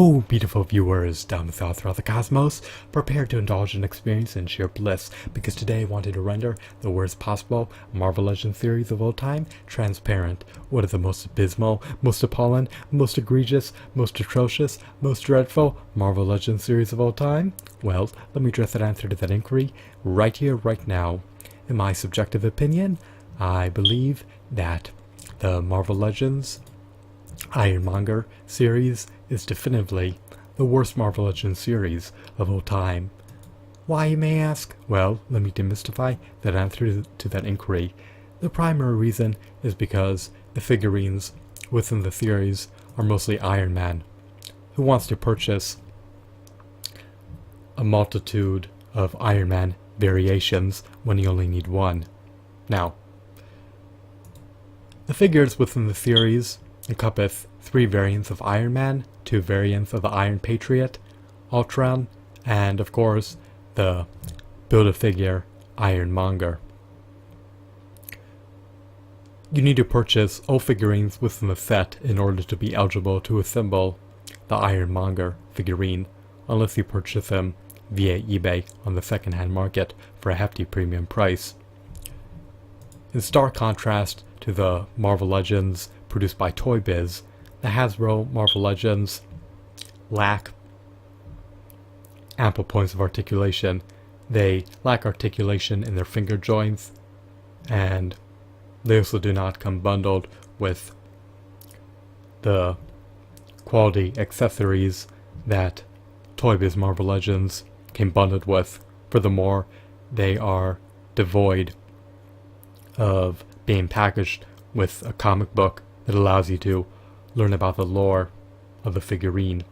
Hello, beautiful viewers down south throughout the cosmos. Prepare to indulge in experience and sheer bliss, because today I wanted to render the worst possible Marvel Legends series of all time transparent. What is the most abysmal, most appalling, most egregious, most atrocious, most dreadful Marvel Legends series of all time? Well, let me address that answer to that inquiry right here, right now. In my subjective opinion, I believe that the Marvel Legends Monger series is definitively the worst Marvel Legends series of all time. Why, you may ask? Well, let me demystify that answer to that inquiry. The primary reason is because the figurines within the series are mostly Iron Man. Who wants to purchase a multitude of Iron Man variations when you only need one? Now, the figures within the series encompass 3 variants of Iron Man, 2 variants of the Iron Patriot, Ultron, and of course the Build-A-Figure Iron Monger. You need to purchase all figurines within the set in order to be eligible to assemble the Iron Monger figurine, unless you purchase them via eBay on the second-hand market for a hefty premium price. In stark contrast to the Marvel Legends produced by Toy Biz, the Hasbro Marvel Legends lack ample points of articulation. They lack articulation in their finger joints, and they also do not come bundled with the quality accessories that Toy Biz Marvel Legends came bundled with. Furthermore, they are devoid of being packaged with a comic book that allows you to learn about the lore of the figurine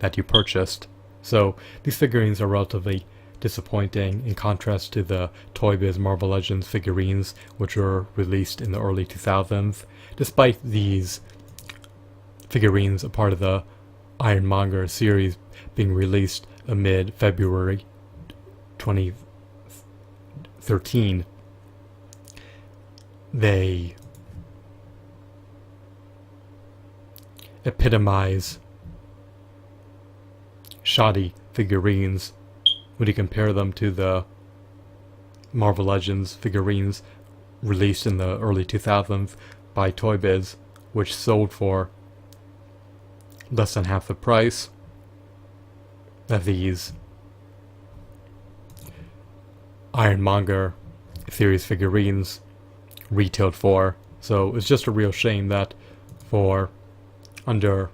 that you purchased. So these figurines are relatively disappointing in contrast to the Toy Biz Marvel Legends figurines, which were released in the early 2000s. Despite these figurines, a part of the Iron Monger series, being released amid February 2013, they epitomize shoddy figurines when you compare them to the Marvel Legends figurines released in the early 2000s by Toy Biz, which sold for less than half the price that these Iron Monger series figurines retailed for. So it's just a real shame that for under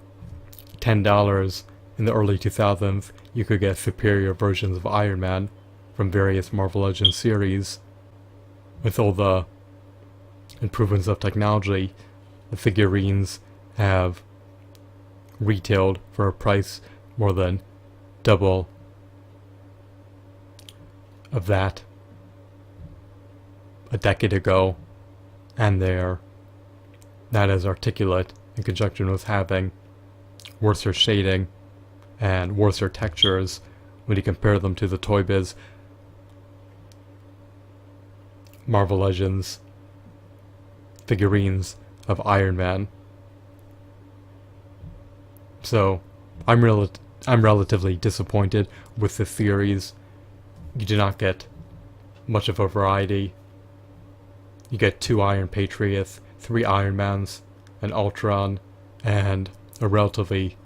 $10 in the early 2000s, you could get superior versions of Iron Man from various Marvel Legends series. With all the improvements of technology, the figurines have retailed for a price more than double of that a decade ago, and they're not as articulate, in conjunction with having worser shading and worser textures when you compare them to the Toy Biz Marvel Legends figurines of Iron Man. So I'm relatively disappointed with the series. You do not get much of a variety. You get 2 Iron Patriots, 3 Iron Mans, an Ultron, and a relatively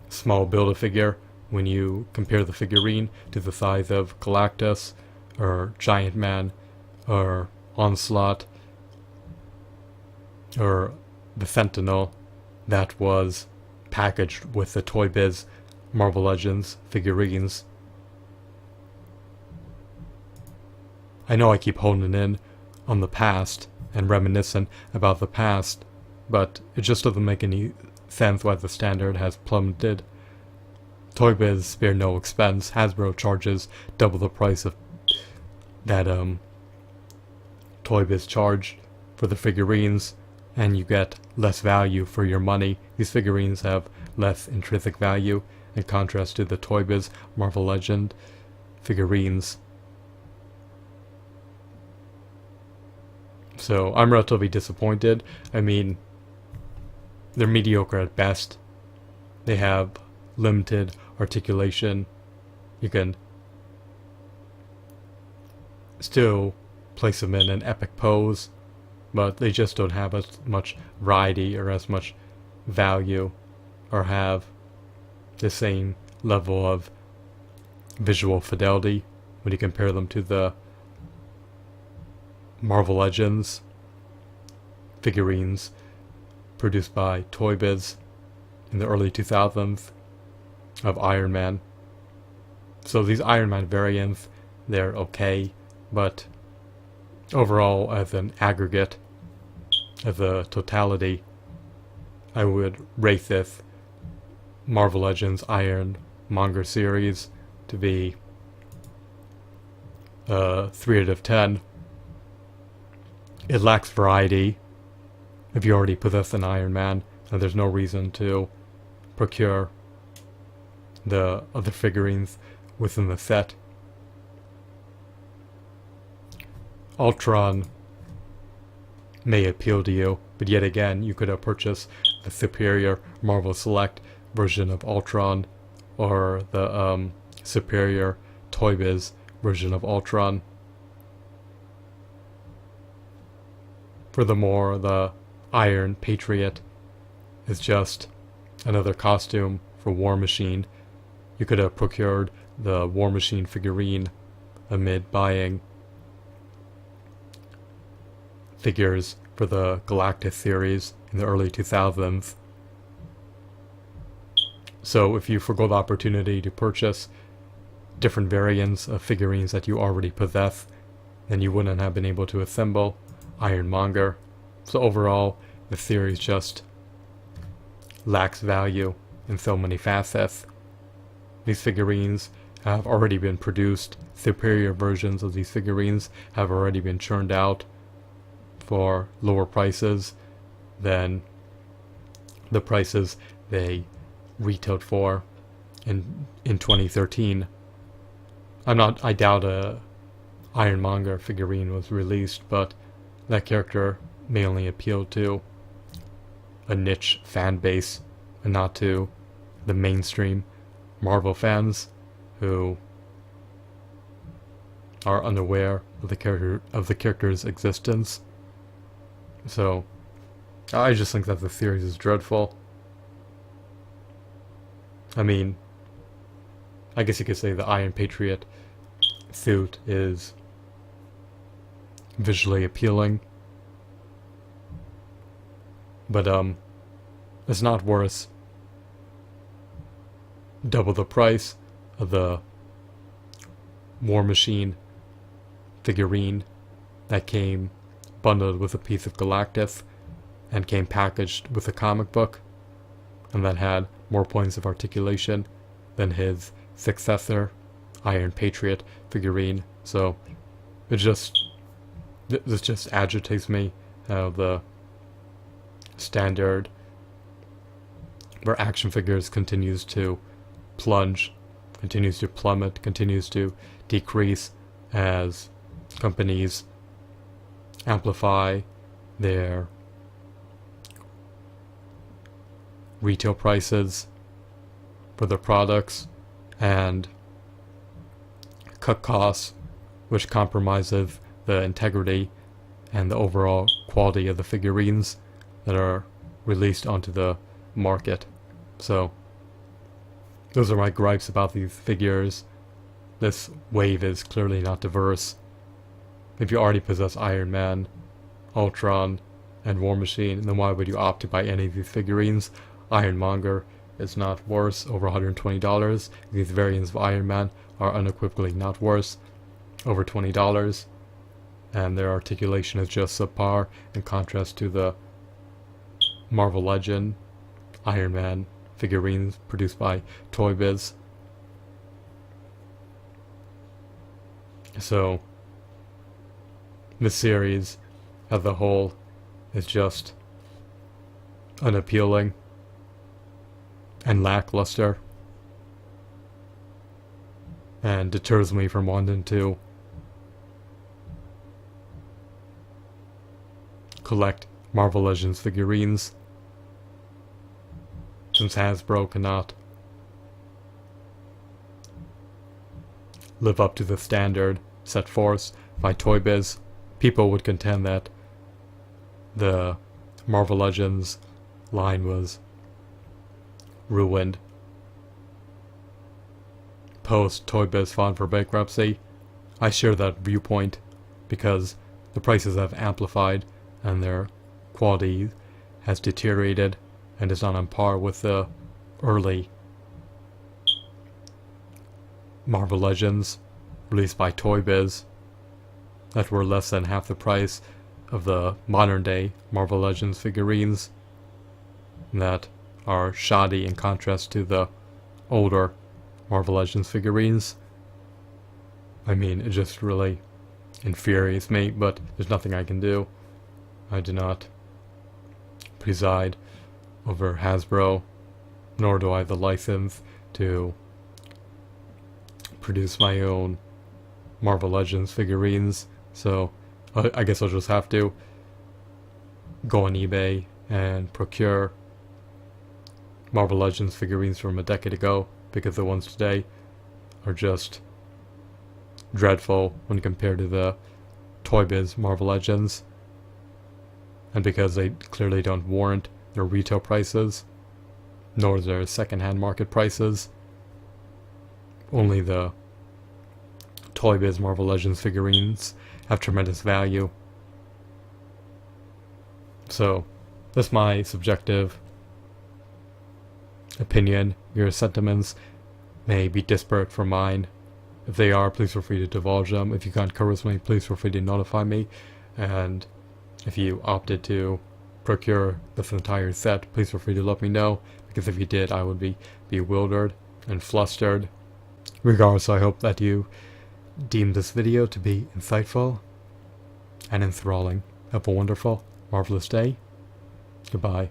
small Build-A-Figure when you compare the figurine to the size of Galactus, or Giant Man, or Onslaught, or the Sentinel that was packaged with the Toy Biz Marvel Legends figurines. I know I keep honing in on the past and reminiscent about the past, but it just doesn't make any sense why the standard has plummeted. Toy Biz spare no expense. Hasbro charges double the price of that Toy Biz charged for the figurines, and you get less value for your money. These figurines have less intrinsic value in contrast to the Toy Biz Marvel Legend figurines. So I'm relatively disappointed. I mean, they're mediocre at best. they have limited articulation. You can still place them in an epic pose, but they just don't have as much variety or as much value or have the same level of visual fidelity when you compare them to the Marvel Legends figurines produced by Toy Biz in the early 2000s of Iron Man. So these Iron Man variants, they're okay, but overall, as an aggregate, as a totality, I would rate this Marvel Legends Iron Monger series to be 3 out of 10. It lacks variety. If you already possess an Iron Man, and there's no reason to procure the other figurines within the set. Ultron may appeal to you, but yet again, you could have purchased the superior Marvel Select version of Ultron, or the superior Toy Biz version of Ultron. Furthermore, the Iron Patriot is just another costume for War Machine. You could have procured the War Machine figurine amid buying figures for the Galactus series in the early 2000s. So if you forgo the opportunity to purchase different variants of figurines that you already possess, then you wouldn't have been able to assemble Iron Monger. So overall, the series just lacks value in so many facets. These figurines have already been produced. Superior versions of these figurines have already been churned out for lower prices than the prices they retailed for in 2013. I doubt a Ironmonger figurine was released, but that character may only appeal to a niche fan base and not to the mainstream Marvel fans who are unaware of the character's existence. So I just think that the series is dreadful. I mean, I guess you could say the Iron Patriot suit is visually appealing, but it's not worth double the price of the War Machine figurine that came bundled with a piece of Galactus and came packaged with a comic book, and that had more points of articulation than his successor, Iron Patriot figurine. So this just agitates me how the standard for action figures continues to plunge, continues to plummet, continues to decrease as companies amplify their retail prices for their products and cut costs, which compromises the integrity and the overall quality of the figurines that are released onto the market. So those are my gripes about these figures. This wave is clearly not diverse. If you already possess Iron Man, Ultron, and War Machine, then why would you opt to buy any of these figurines? Ironmonger is not worth over $120. These variants of Iron Man are unequivocally not worth over $20, and their articulation is just subpar in contrast to the Marvel Legend Iron Man figurines produced by Toy Biz. So this series as a whole is just unappealing and lackluster, and deters me from wanting to collect Marvel Legends figurines. since Hasbro cannot live up to the standard set forth by Toy Biz, people would contend that the Marvel Legends line was ruined post Toy Biz filed for bankruptcy. I share that viewpoint because the prices have amplified and their quality has deteriorated and is not on par with the early Marvel Legends released by Toy Biz that were less than half the price of the modern day Marvel Legends figurines that are shoddy in contrast to the older Marvel Legends figurines. I mean, it just really infuriates me, but there's nothing I can do. I do not preside over Hasbro, nor do I have the license to produce my own Marvel Legends figurines, so I guess I'll just have to go on eBay and procure Marvel Legends figurines from a decade ago, because the ones today are just dreadful when compared to the Toy Biz Marvel Legends, and because they clearly don't warrant their retail prices nor their second-hand market prices. Only the Toy Biz Marvel Legends figurines have tremendous value. So that's my subjective opinion. Your sentiments may be disparate from mine. If they are, please feel free to divulge them. If you can't concur with me, please feel free to notify me. And if you opted to procure this entire set, please feel free to let me know, because if you did, I would be bewildered and flustered. Regardless, I hope that you deem this video to be insightful and enthralling. Have a wonderful, marvelous day. Goodbye.